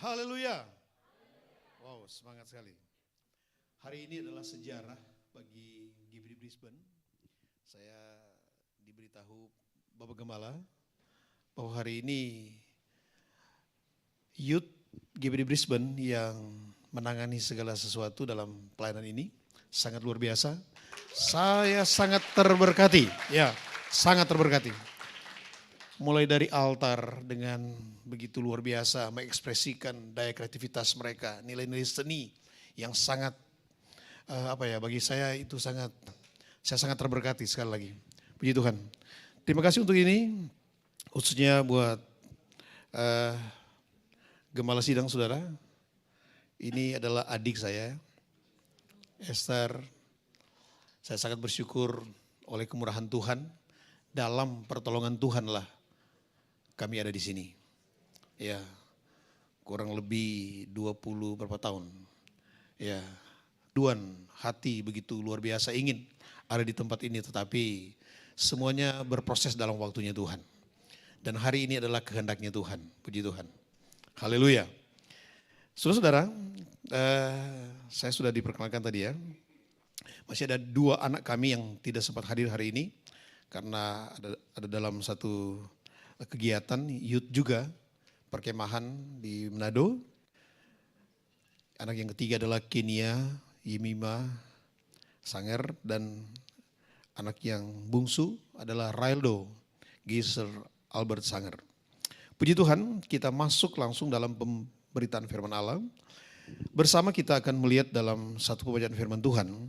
Haleluya. Wow, semangat sekali. Hari ini adalah sejarah bagi GBD Brisbane. Saya diberitahu Bapak Gembala bahwa hari ini Youth GBD Brisbane yang menangani segala sesuatu dalam pelayanan ini sangat luar biasa. Saya sangat terberkati, ya, sangat terberkati. Mulai dari altar dengan begitu luar biasa mengekspresikan daya kreativitas mereka, nilai-nilai seni yang sangat bagi saya itu saya sangat terberkati sekali lagi. Puji Tuhan. Terima kasih untuk ini, khususnya buat Gembala Sidang Saudara. Ini adalah adik saya, Esther. Saya sangat bersyukur oleh kemurahan Tuhan, dalam pertolongan Tuhan lah kami ada di sini. Ya, kurang lebih 20 berapa tahun. Ya, Tuhan hati begitu luar biasa ingin ada di tempat ini, tetapi semuanya berproses dalam waktunya Tuhan. Dan hari ini adalah kehendaknya Tuhan. Puji Tuhan. Haleluya. Saudara-saudara, saya sudah diperkenalkan tadi ya. Masih ada 2 anak kami yang tidak sempat hadir hari ini karena ada dalam satu kegiatan youth juga, perkemahan di Manado. Anak yang ketiga adalah Kenia Yemima Sanger, dan anak yang bungsu adalah Raildo Giser Albert Sanger. Puji Tuhan, kita masuk langsung dalam pemberitaan firman Allah. Bersama kita akan melihat dalam satu pembacaan firman Tuhan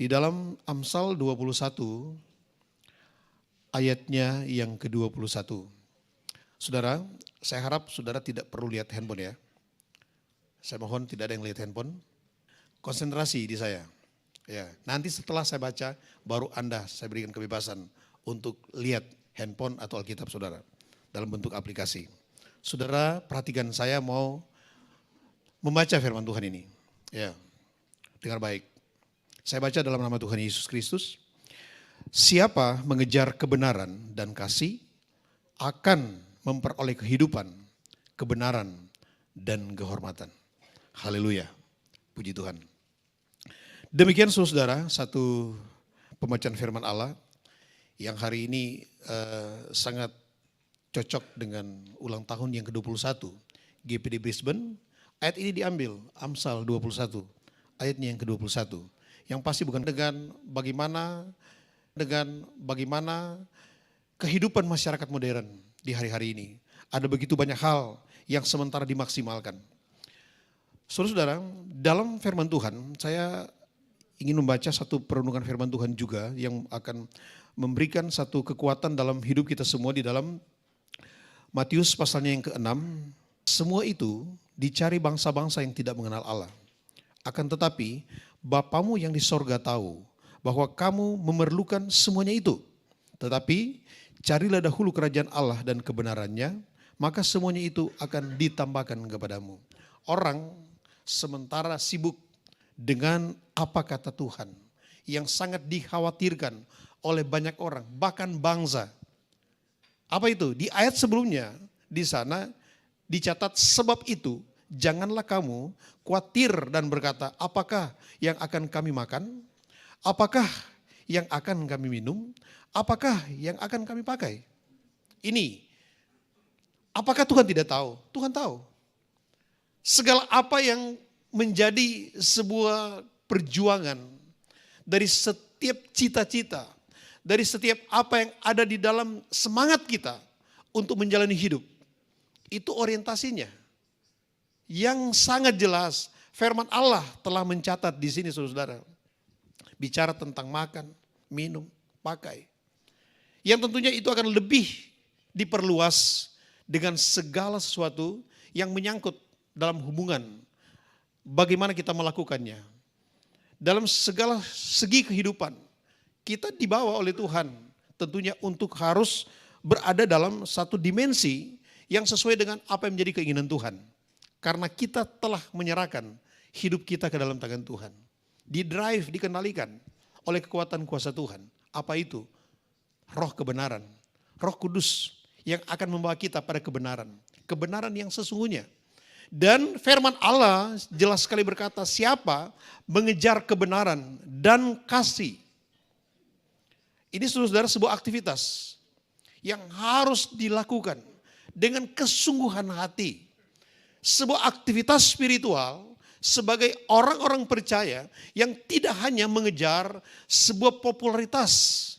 di dalam Amsal 21 ayatnya yang ke-21. Saudara, saya harap saudara tidak perlu lihat handphone ya. Saya mohon tidak ada yang lihat handphone. Konsentrasi di saya. Ya, nanti setelah saya baca baru saya berikan kebebasan untuk lihat handphone atau Alkitab saudara dalam bentuk aplikasi. Saudara, perhatikan, saya mau membaca firman Tuhan ini. Ya. Dengar baik. Saya baca dalam nama Tuhan Yesus Kristus. Siapa mengejar kebenaran dan kasih akan memperoleh kehidupan, kebenaran, dan kehormatan. Haleluya. Puji Tuhan. Demikian saudara, satu pembacaan firman Allah yang hari ini sangat cocok dengan ulang tahun yang ke-21 GBD Brisbane. Ayat ini diambil Amsal 21, ayatnya yang ke-21. Yang pasti bukan dengan bagaimana kehidupan masyarakat modern di hari-hari ini. Ada begitu banyak hal yang sementara dimaksimalkan. Saudara-saudara, dalam firman Tuhan, saya ingin membaca satu perenungan firman Tuhan juga yang akan memberikan satu kekuatan dalam hidup kita semua di dalam Matius pasalnya yang ke-6. Semua itu dicari bangsa-bangsa yang tidak mengenal Allah. Akan tetapi Bapamu yang di sorga tahu bahwa kamu memerlukan semuanya itu. Tetapi carilah dahulu kerajaan Allah dan kebenarannya, maka semuanya itu akan ditambahkan kepadamu. Orang sementara sibuk dengan apa kata Tuhan yang sangat dikhawatirkan oleh banyak orang, bahkan bangsa. Apa itu? Di ayat sebelumnya, di sana dicatat, sebab itu janganlah kamu khawatir dan berkata, apakah yang akan kami makan? Apakah yang akan kami minum? Apakah yang akan kami pakai? Ini, apakah Tuhan tidak tahu? Tuhan tahu. Segala apa yang menjadi sebuah perjuangan dari setiap cita-cita, dari setiap apa yang ada di dalam semangat kita untuk menjalani hidup, itu orientasinya. Yang sangat jelas, firman Allah telah mencatat di sini saudara. Bicara tentang makan, minum, pakai. Yang tentunya itu akan lebih diperluas dengan segala sesuatu yang menyangkut dalam hubungan. Bagaimana kita melakukannya. Dalam segala segi kehidupan, kita dibawa oleh Tuhan. Tentunya untuk harus berada dalam satu dimensi yang sesuai dengan apa yang menjadi keinginan Tuhan. Karena kita telah menyerahkan hidup kita ke dalam tangan Tuhan. Didrive, dikendalikan oleh kekuatan kuasa Tuhan. Apa itu? Roh kebenaran. Roh Kudus yang akan membawa kita pada kebenaran. Kebenaran yang sesungguhnya. Dan firman Allah jelas sekali berkata, siapa mengejar kebenaran dan kasih. Ini saudara sebuah aktivitas yang harus dilakukan dengan kesungguhan hati. Sebuah aktivitas spiritual sebagai orang-orang percaya yang tidak hanya mengejar sebuah popularitas,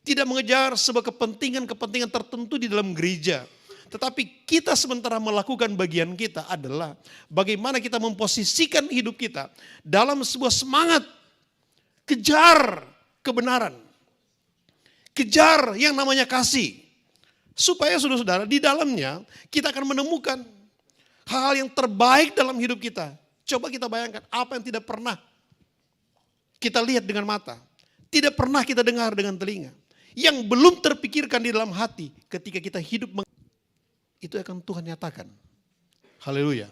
tidak mengejar sebuah kepentingan-kepentingan tertentu di dalam gereja. Tetapi kita sementara melakukan bagian kita adalah bagaimana kita memposisikan hidup kita dalam sebuah semangat kejar kebenaran. Kejar yang namanya kasih. Supaya saudara-saudara di dalamnya kita akan menemukan hal-hal yang terbaik dalam hidup kita. Coba kita bayangkan apa yang tidak pernah kita lihat dengan mata. Tidak pernah kita dengar dengan telinga. Yang belum terpikirkan di dalam hati ketika kita hidup. Itu akan Tuhan nyatakan. Haleluya.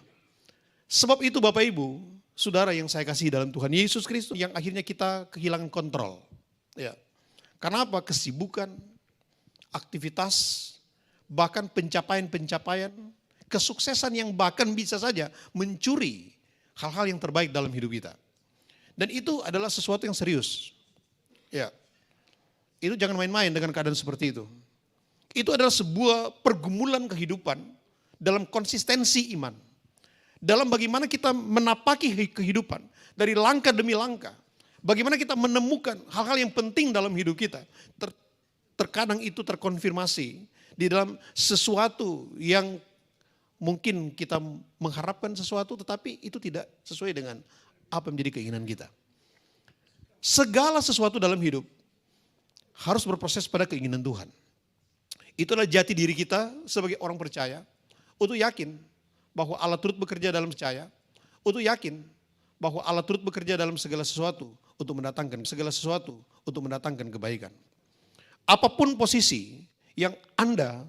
Sebab itu Bapak Ibu, saudara yang saya kasih dalam Tuhan Yesus Kristus, yang akhirnya kita kehilangan kontrol. Ya. Karena apa? Kesibukan, aktivitas, bahkan pencapaian-pencapaian, kesuksesan yang bahkan bisa saja mencuri hal-hal yang terbaik dalam hidup kita. Dan itu adalah sesuatu yang serius. Ya. Itu jangan main-main dengan keadaan seperti itu. Itu adalah sebuah pergumulan kehidupan dalam konsistensi iman. Dalam bagaimana kita menapaki kehidupan dari langkah demi langkah. Bagaimana kita menemukan hal-hal yang penting dalam hidup kita. Terkadang itu terkonfirmasi di dalam sesuatu yang mungkin kita mengharapkan sesuatu tetapi itu tidak sesuai dengan apa yang menjadi keinginan kita. Segala sesuatu dalam hidup harus berproses pada keinginan Tuhan. Itulah jati diri kita sebagai orang percaya untuk yakin bahwa Allah turut bekerja dalam percaya, untuk yakin bahwa Allah turut bekerja dalam segala sesuatu untuk mendatangkan kebaikan. Apapun posisi yang Anda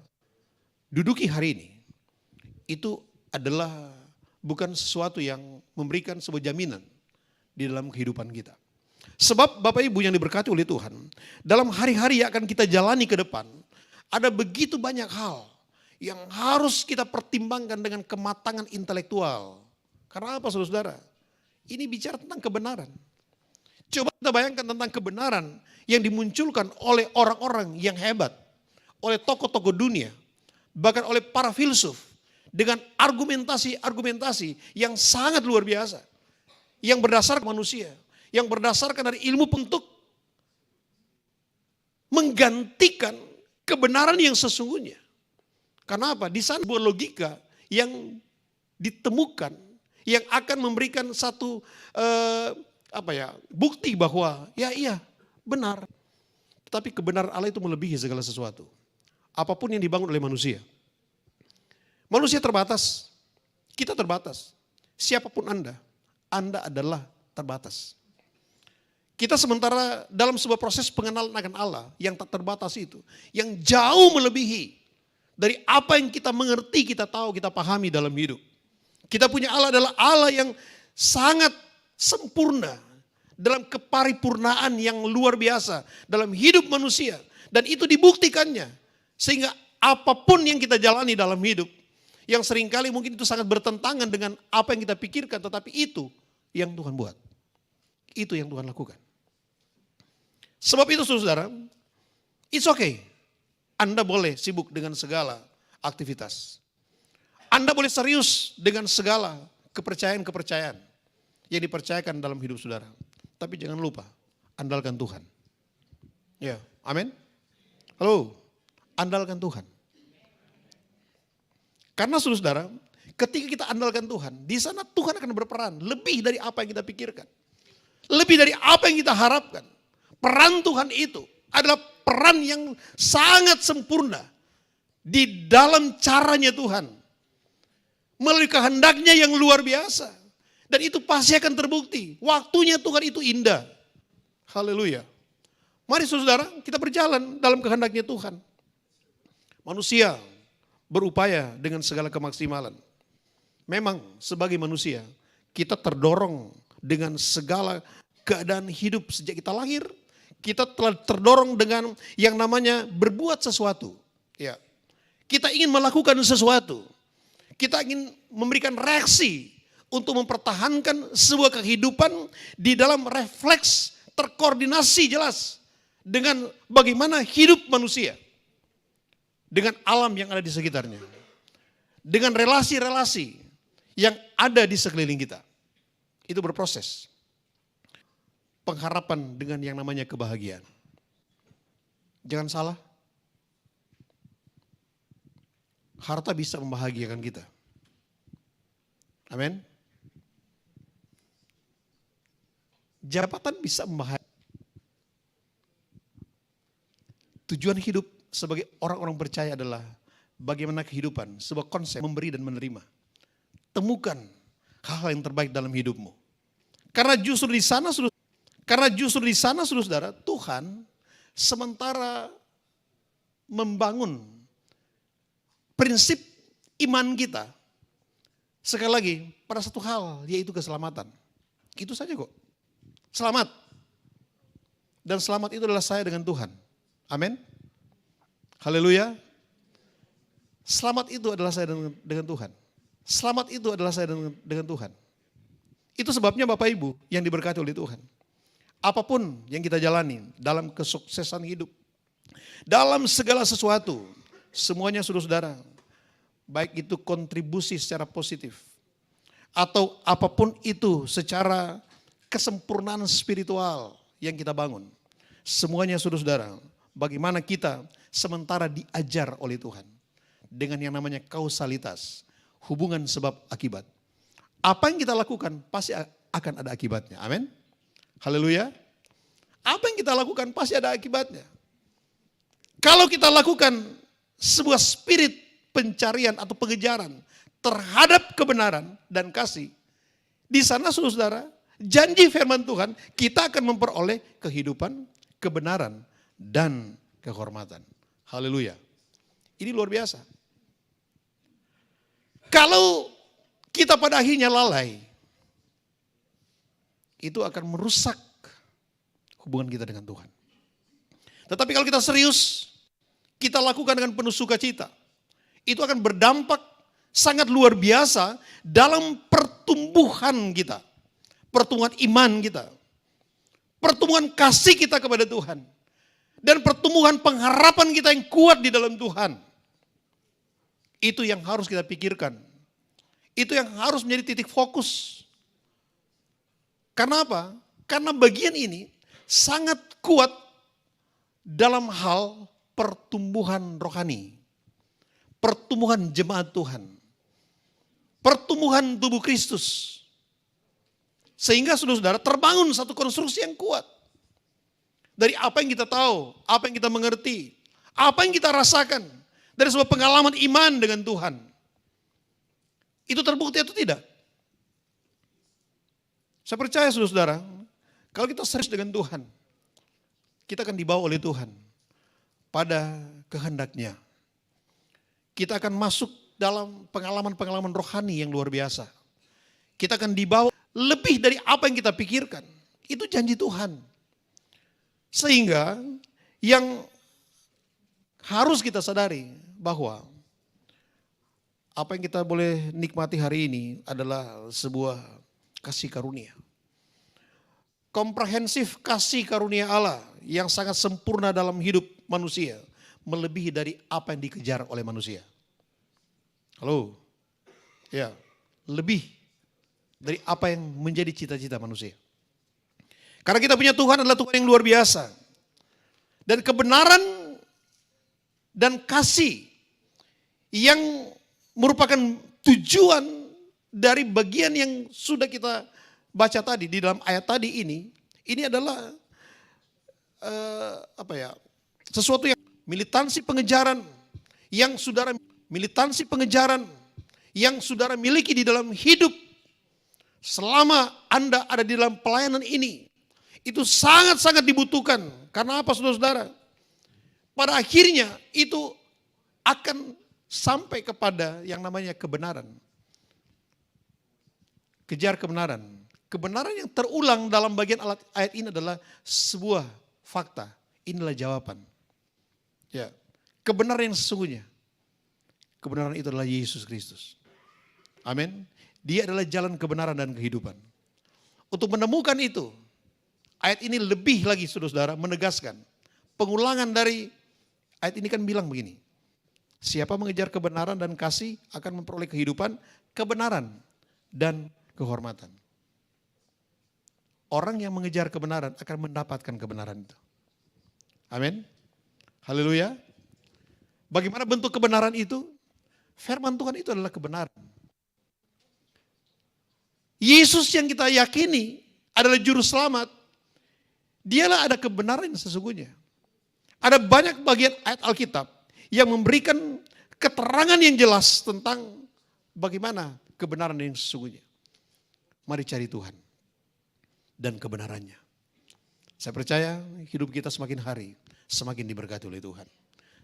duduki hari ini, itu adalah bukan sesuatu yang memberikan sebuah jaminan di dalam kehidupan kita. Sebab Bapak Ibu yang diberkati oleh Tuhan, dalam hari-hari yang akan kita jalani ke depan, ada begitu banyak hal yang harus kita pertimbangkan dengan kematangan intelektual. Karena apa saudara? Ini bicara tentang kebenaran. Coba kita bayangkan tentang kebenaran yang dimunculkan oleh orang-orang yang hebat, oleh tokoh-tokoh dunia, bahkan oleh para filsuf, dengan argumentasi-argumentasi yang sangat luar biasa, yang berdasarkan manusia, yang berdasarkan dari ilmu untuk menggantikan kebenaran yang sesungguhnya. Karena apa? Di sana sebuah logika yang ditemukan yang akan memberikan satu bukti bahwa iya benar. Tetapi kebenaran Allah itu melebihi segala sesuatu. Apapun yang dibangun oleh manusia. Manusia terbatas, kita terbatas. Siapapun Anda adalah terbatas. Kita sementara dalam sebuah proses pengenalan akan Allah yang tak terbatas itu. Yang jauh melebihi dari apa yang kita mengerti, kita tahu, kita pahami dalam hidup. Kita punya Allah adalah Allah yang sangat sempurna dalam keparipurnaan yang luar biasa dalam hidup manusia. Dan itu dibuktikannya. Sehingga apapun yang kita jalani dalam hidup, yang seringkali mungkin itu sangat bertentangan dengan apa yang kita pikirkan, tetapi itu yang Tuhan buat. Itu yang Tuhan lakukan. Sebab itu saudara, it's okay. Anda boleh sibuk dengan segala aktivitas. Anda boleh serius dengan segala kepercayaan-kepercayaan yang dipercayakan dalam hidup saudara. Tapi jangan lupa, andalkan Tuhan. Ya, amin. Halo, andalkan Tuhan. Karena saudara, ketika kita andalkan Tuhan, di sana Tuhan akan berperan lebih dari apa yang kita pikirkan. Lebih dari apa yang kita harapkan. Peran Tuhan itu adalah peran yang sangat sempurna di dalam caranya Tuhan. Melalui kehendaknya yang luar biasa. Dan itu pasti akan terbukti. Waktunya Tuhan itu indah. Haleluya. Mari saudara, kita berjalan dalam kehendaknya Tuhan. Manusia berupaya dengan segala kemaksimalan. Memang sebagai manusia, kita terdorong dengan segala keadaan hidup sejak kita lahir. Kita telah terdorong dengan yang namanya berbuat sesuatu. Ya. Kita ingin melakukan sesuatu. kita ingin memberikan reaksi untuk mempertahankan sebuah kehidupan di dalam refleks terkoordinasi jelas dengan bagaimana hidup manusia, dengan alam yang ada di sekitarnya, dengan relasi-relasi yang ada di sekeliling kita. Itu berproses. Pengharapan dengan yang namanya kebahagiaan. Jangan salah, harta bisa membahagiakan kita. Amin. Jabatan bisa membahagiakan. Tujuan hidup sebagai orang-orang percaya adalah bagaimana kehidupan, sebuah konsep memberi dan menerima. Temukan hal-hal yang terbaik dalam hidupmu. Karena justru di sana, saudara, Tuhan sementara membangun prinsip iman kita, sekali lagi pada satu hal, yaitu keselamatan. Itu saja kok. Selamat. Dan selamat itu adalah saya dengan Tuhan. Amin. Haleluya. Selamat itu adalah saya dengan Tuhan. Selamat itu adalah saya dengan Tuhan. Itu sebabnya Bapak Ibu yang diberkati oleh Tuhan. Apapun yang kita jalani dalam kesuksesan hidup, dalam segala sesuatu, semuanya saudara-saudara, baik itu kontribusi secara positif, atau apapun itu secara kesempurnaan spiritual yang kita bangun. Semuanya saudara-saudara, bagaimana kita sementara diajar oleh Tuhan dengan yang namanya kausalitas, hubungan sebab akibat. Apa yang kita lakukan pasti akan ada akibatnya. Amin. Haleluya. Apa yang kita lakukan pasti ada akibatnya. Kalau kita lakukan sebuah spirit pencarian atau pengejaran terhadap kebenaran dan kasih, di sana saudara, janji firman Tuhan, kita akan memperoleh kehidupan, kebenaran, dan kehormatan. Haleluya. Ini luar biasa. Kalau kita pada akhirnya lalai, itu akan merusak hubungan kita dengan Tuhan. Tetapi kalau kita serius, kita lakukan dengan penuh sukacita, itu akan berdampak sangat luar biasa dalam pertumbuhan kita, pertumbuhan iman kita, pertumbuhan kasih kita kepada Tuhan, dan pertumbuhan pengharapan kita yang kuat di dalam Tuhan. Itu yang harus kita pikirkan. Itu yang harus menjadi titik fokus. Karena apa? Karena bagian ini sangat kuat dalam hal pertumbuhan rohani. Pertumbuhan jemaat Tuhan. Pertumbuhan tubuh Kristus. Sehingga saudara-saudara terbangun satu konstruksi yang kuat. Dari apa yang kita tahu, apa yang kita mengerti, apa yang kita rasakan. Dari sebuah pengalaman iman dengan Tuhan. Itu terbukti atau tidak? Saya percaya saudara-saudara, kalau kita serius dengan Tuhan, kita akan dibawa oleh Tuhan pada kehendaknya. Kita akan masuk dalam pengalaman-pengalaman rohani yang luar biasa. Kita akan dibawa lebih dari apa yang kita pikirkan. Itu janji Tuhan. Sehingga yang harus kita sadari bahwa apa yang kita boleh nikmati hari ini adalah sebuah kasih karunia. Komprehensif kasih karunia Allah yang sangat sempurna dalam hidup manusia. Melebihi dari apa yang dikejar oleh manusia. Halo? Ya, lebih dari apa yang menjadi cita-cita manusia. Karena kita punya Tuhan adalah Tuhan yang luar biasa. Dan kebenaran dan kasih yang merupakan tujuan dari bagian yang sudah kita baca tadi di dalam ayat tadi ini adalah sesuatu yang militansi pengejaran yang saudara miliki di dalam hidup selama Anda ada di dalam pelayanan ini. Itu sangat-sangat dibutuhkan. Karena apa saudara-saudara? Pada akhirnya itu akan sampai kepada yang namanya kebenaran. Kejar kebenaran. Kebenaran yang terulang dalam bagian ayat ini adalah sebuah fakta. Inilah jawaban. Ya, kebenaran yang sesungguhnya. Kebenaran itu adalah Yesus Kristus. Amin. Dia adalah jalan kebenaran dan kehidupan. Untuk menemukan itu, ayat ini lebih lagi saudara-saudara menegaskan. Pengulangan dari ayat ini kan bilang begini. Siapa mengejar kebenaran dan kasih akan memperoleh kehidupan, kebenaran, dan kehormatan. Orang yang mengejar kebenaran akan mendapatkan kebenaran itu. Amin. Haleluya. Bagaimana bentuk kebenaran itu? Firman Tuhan itu adalah kebenaran. Yesus yang kita yakini adalah juru selamat. Dialah ada kebenaran yang sesungguhnya. Ada banyak bagian ayat Alkitab yang memberikan keterangan yang jelas tentang bagaimana kebenaran yang sesungguhnya. Mari cari Tuhan dan kebenarannya. Saya percaya hidup kita semakin hari semakin diberkati oleh Tuhan.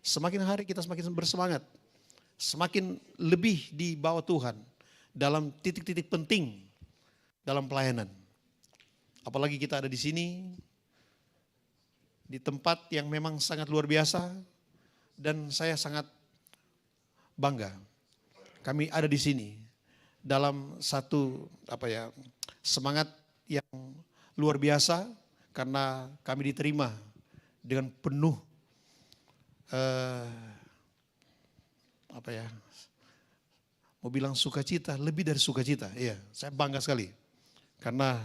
Semakin hari kita semakin bersemangat. Semakin lebih di bawah Tuhan dalam titik-titik penting dalam pelayanan. Apalagi kita ada di sini, di tempat yang memang sangat luar biasa, dan saya sangat bangga. Kami ada di sini dalam satu semangat yang luar biasa karena kami diterima dengan penuh mau bilang sukacita, lebih dari sukacita. Iya, saya bangga sekali. Karena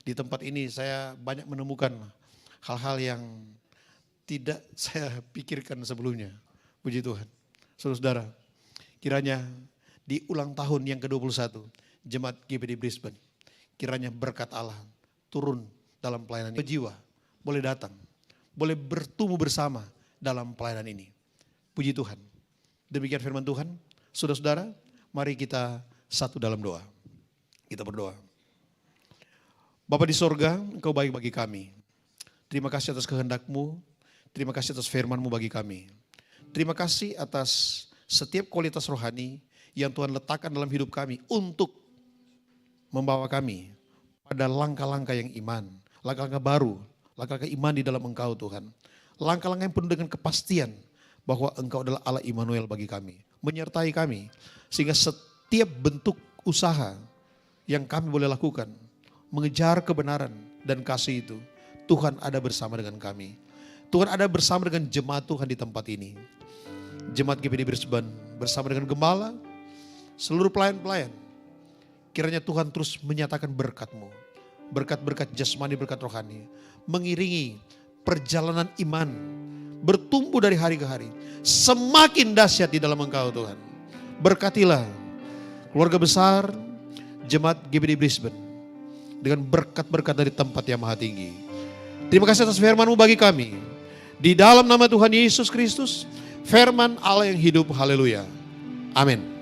di tempat ini saya banyak menemukan hal-hal yang tidak saya pikirkan sebelumnya. Puji Tuhan. Saudara-saudara, kiranya di ulang tahun yang ke-21 Jemaat GBD Brisbane, kiranya berkat Allah turun dalam pelayanan ini. Jiwa boleh datang, boleh bertumbuh bersama dalam pelayanan ini. Puji Tuhan. Demikian firman Tuhan. Saudara-saudara, mari kita satu dalam doa. Kita berdoa. Bapa di sorga, Engkau baik bagi kami. Terima kasih atas kehendak-Mu. Terima kasih atas firman-Mu bagi kami. Terima kasih atas setiap kualitas rohani yang Tuhan letakkan dalam hidup kami untuk membawa kami pada langkah-langkah yang iman. Langkah-langkah baru, langkah-langkah iman di dalam Engkau Tuhan. Langkah-langkah yang penuh dengan kepastian bahwa Engkau adalah Allah Immanuel bagi kami. Menyertai kami sehingga setiap bentuk usaha yang kami boleh lakukan, mengejar kebenaran dan kasih itu, Tuhan ada bersama dengan kami. Tuhan ada bersama dengan jemaat Tuhan di tempat ini. Jemaat GBD Brisbane bersama dengan gembala, seluruh pelayan-pelayan. Kiranya Tuhan terus menyatakan berkat-Mu. Berkat-berkat jasmani, berkat rohani. Mengiringi perjalanan iman. Bertumbuh dari hari ke hari. Semakin dahsyat di dalam Engkau Tuhan. Berkatilah keluarga besar Jemaat GBD Brisbane. Dengan berkat-berkat dari tempat yang maha tinggi. Terima kasih atas firman-Mu bagi kami. Di dalam nama Tuhan Yesus Kristus, firman Allah yang hidup, haleluya. Amin.